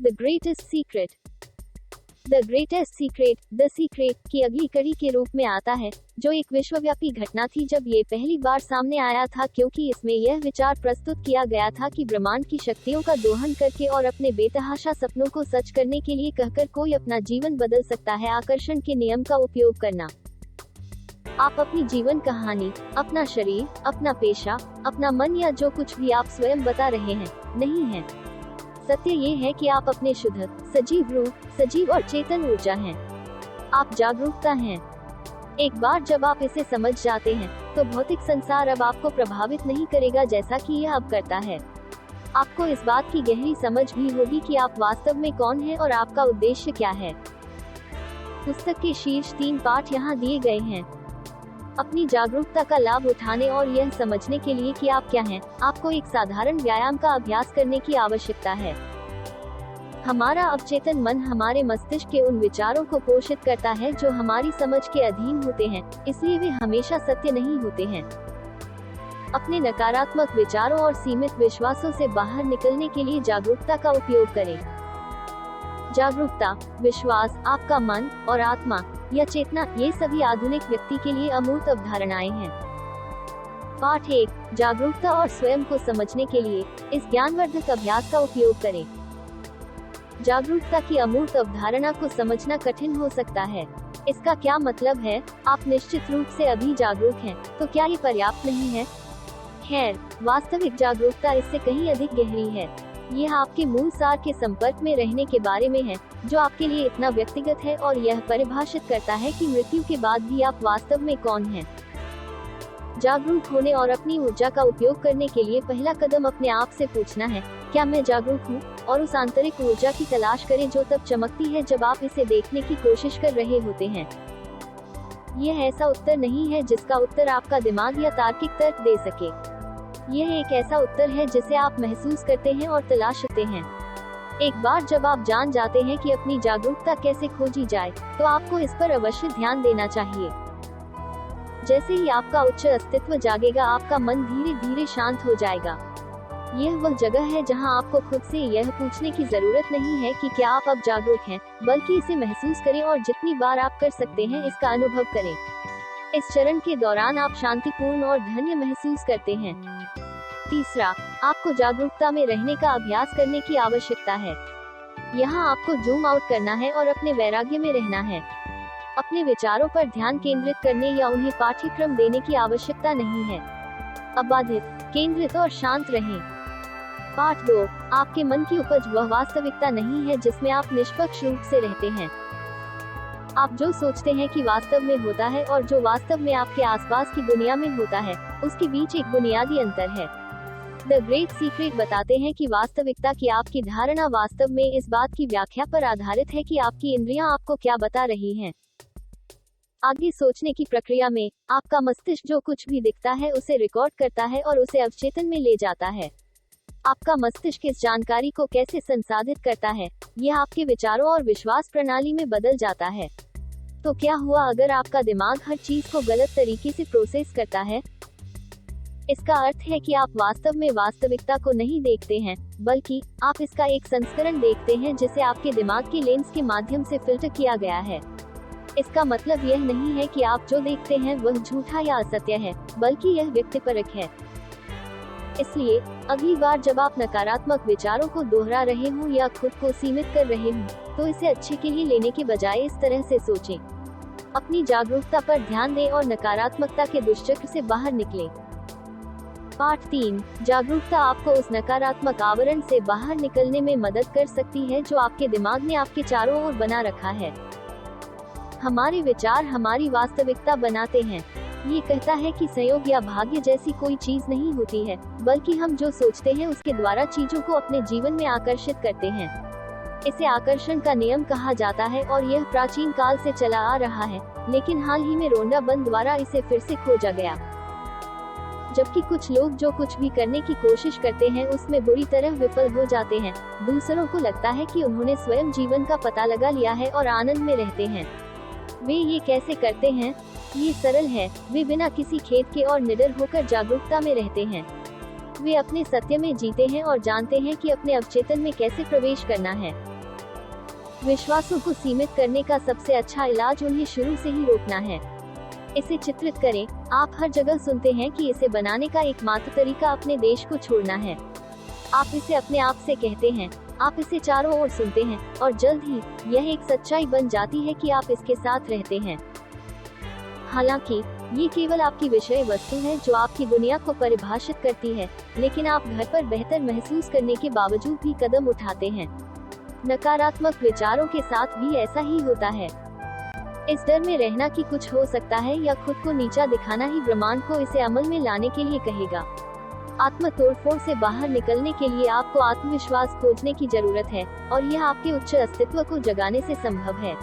The greatest secret. The greatest secret, the secret की अगली कड़ी के रूप में आता है, जो एक विश्वव्यापी घटना थी जब ये पहली बार सामने आया था, क्योंकि इसमें यह विचार प्रस्तुत किया गया था कि ब्रह्मांड की शक्तियों का दोहन करके और अपने बेतहाशा सपनों को सच करने के लिए कहकर कोई अपना जीवन बदल सकता है। आकर्षण के नियम का उपयोग करना। आप अपनी जीवन कहानी, अपना शरीर, अपना पेशा, अपना मन या जो कुछ भी आप स्वयं बता रहे हैं, नहीं है। सत्य ये है कि आप अपने शुद्ध, सजीव रूप, सजीव और चेतन ऊर्जा हैं। आप जागरूकता हैं। एक बार जब आप इसे समझ जाते हैं, तो भौतिक संसार अब आपको प्रभावित नहीं करेगा जैसा कि यह अब करता है। आपको इस बात की गहरी समझ भी होगी कि आप वास्तव में कौन हैं और आपका उद्देश्य क्या है। पुस्तक के शीर्ष 3 पाठ यहाँ दिए गए हैं। अपनी जागरूकता का लाभ उठाने और यह समझने के लिए कि आप क्या हैं, आपको एक साधारण व्यायाम का अभ्यास करने की आवश्यकता है। हमारा अवचेतन मन हमारे मस्तिष्क के उन विचारों को पोषित करता है जो हमारी समझ के अधीन होते हैं, इसलिए वे हमेशा सत्य नहीं होते हैं। अपने नकारात्मक विचारों और सीमित विश्वासों से बाहर निकलने के लिए जागरूकता का उपयोग करें। जागरूकता, विश्वास, आपका मन और आत्मा या चेतना, ये सभी आधुनिक व्यक्ति के लिए अमूर्त अवधारणाएं हैं। पाठ 1, जागरूकता और स्वयं को समझने के लिए इस ज्ञानवर्धक अभ्यास का उपयोग करें। जागरूकता की अमूर्त अवधारणा को समझना कठिन हो सकता है। इसका क्या मतलब है? आप निश्चित रूप से अभी जागरूक हैं, तो क्या ये पर्याप्त नहीं है? खैर, वास्तविक जागरूकता इससे कहीं अधिक गहरी है। यह आपके मूल सार के संपर्क में रहने के बारे में है, जो आपके लिए इतना व्यक्तिगत है और यह परिभाषित करता है कि मृत्यु के बाद भी आप वास्तव में कौन हैं। जागरूक होने और अपनी ऊर्जा का उपयोग करने के लिए पहला कदम अपने आप से पूछना है, क्या मैं जागरूक हूँ? और उस आंतरिक ऊर्जा की तलाश करें जो तब चमकती है जब आप इसे देखने की कोशिश कर रहे होते हैं। यह ऐसा उत्तर नहीं है जिसका उत्तर आपका दिमाग या तार्किक तर्क दे सके। यह एक ऐसा उत्तर है जिसे आप महसूस करते हैं और तलाशते हैं। एक बार जब आप जान जाते हैं कि अपनी जागरूकता कैसे खोजी जाए, तो आपको इस पर अवश्य ध्यान देना चाहिए। जैसे ही आपका उच्च अस्तित्व जागेगा, आपका मन धीरे धीरे शांत हो जाएगा। यह वह जगह है जहां आपको खुद से यह पूछने की जरूरत नहीं है कि क्या आप अब जागरूक हैं, बल्कि इसे महसूस करें और जितनी बार आप कर सकते हैं इसका अनुभव करें। इस चरण के दौरान आप शांतिपूर्ण और धन्य महसूस करते हैं। तीसरा, आपको जागरूकता में रहने का अभ्यास करने की आवश्यकता है। यहाँ आपको जूम आउट करना है और अपने वैराग्य में रहना है। अपने विचारों पर ध्यान केंद्रित करने या उन्हें पाठ्यक्रम देने की आवश्यकता नहीं है। अबाधित, केंद्रित और शांत रहें। पाठ 2, आपके मन की उपज वह वास्तविकता नहीं है जिसमें आप निष्पक्ष रूप से रहते हैं। आप जो सोचते हैं कि वास्तव में होता है और जो वास्तव में आपके आसपास की दुनिया में होता है, उसके बीच एक बुनियादी अंतर है। द ग्रेट सीक्रेट बताते हैं कि वास्तविकता की आपकी धारणा वास्तव में इस बात की व्याख्या पर आधारित है कि आपकी इंद्रियां आपको क्या बता रही हैं। आगे सोचने की प्रक्रिया में, आपका मस्तिष्क जो कुछ भी दिखता है उसे रिकॉर्ड करता है और उसे अवचेतन में ले जाता है। आपका मस्तिष्क इस जानकारी को कैसे संसाधित करता है, यह आपके विचारों और विश्वास प्रणाली में बदल जाता है। तो क्या हुआ अगर आपका दिमाग हर चीज को गलत तरीके से प्रोसेस करता है? इसका अर्थ है कि आप वास्तव में वास्तविकता को नहीं देखते हैं, बल्कि आप इसका एक संस्करण देखते हैं जिसे आपके दिमाग के लेंस के माध्यम से फिल्टर किया गया है। इसका मतलब यह नहीं है कि आप जो देखते हैं वह झूठा या असत्य है, बल्कि यह व्यक्तिपरक है। इसलिए अगली बार जब आप नकारात्मक विचारों को दोहरा रहे हों या खुद को सीमित कर रहे हों, तो इसे अच्छे के लिए लेने के बजाय इस तरह से सोचें। अपनी जागरूकता पर ध्यान दें और नकारात्मकता के दुष्चक्र से बाहर निकलें। पाठ 3, जागरूकता आपको उस नकारात्मक आवरण से बाहर निकलने में मदद कर सकती है जो आपके दिमाग ने आपके चारों ओर बना रखा है। हमारे विचार हमारी वास्तविकता बनाते हैं। ये कहता है कि संयोग या भाग्य जैसी कोई चीज नहीं होती है, बल्कि हम जो सोचते हैं उसके द्वारा चीजों को अपने जीवन में आकर्षित करते हैं। इसे आकर्षण का नियम कहा जाता है और यह प्राचीन काल से चला आ रहा है, लेकिन हाल ही में रोंडा बंद द्वारा इसे फिर से खोजा गया। जबकि कुछ लोग जो कुछ भी करने की कोशिश करते हैं उसमें बुरी तरह विफल हो जाते हैं, दूसरों को लगता है कि उन्होंने स्वयं जीवन का पता लगा लिया है और आनंद में रहते हैं। वे ये कैसे करते हैं? ये सरल है, वे बिना किसी खेद के और निडर होकर जागरूकता में रहते हैं। वे अपने सत्य में जीते हैं और जानते हैं कि अपने अवचेतन में कैसे प्रवेश करना है। विश्वासों को सीमित करने का सबसे अच्छा इलाज उन्हें शुरू से ही रोकना है। इसे चित्रित करें। आप हर जगह सुनते हैं कि इसे बनाने का एकमात्र तरीका अपने देश को छोड़ना है। आप इसे अपने आप से कहते हैं, आप इसे चारों ओर सुनते हैं, और जल्द ही यह एक सच्चाई बन जाती है कि आप इसके साथ रहते हैं। हालांकि ये केवल आपकी विषय वस्तु है जो आपकी दुनिया को परिभाषित करती है, लेकिन आप घर पर बेहतर महसूस करने के बावजूद भी कदम उठाते हैं। नकारात्मक विचारों के साथ भी ऐसा ही होता है। इस डर में रहना कि कुछ हो सकता है या खुद को नीचा दिखाना ही ब्रह्मांड को इसे अमल में लाने के लिए कहेगा। आत्म तोड़फोड़ से बाहर निकलने के लिए आपको आत्मविश्वास खोजने की जरूरत है, और यह आपके उच्च अस्तित्व को जगाने से संभव है।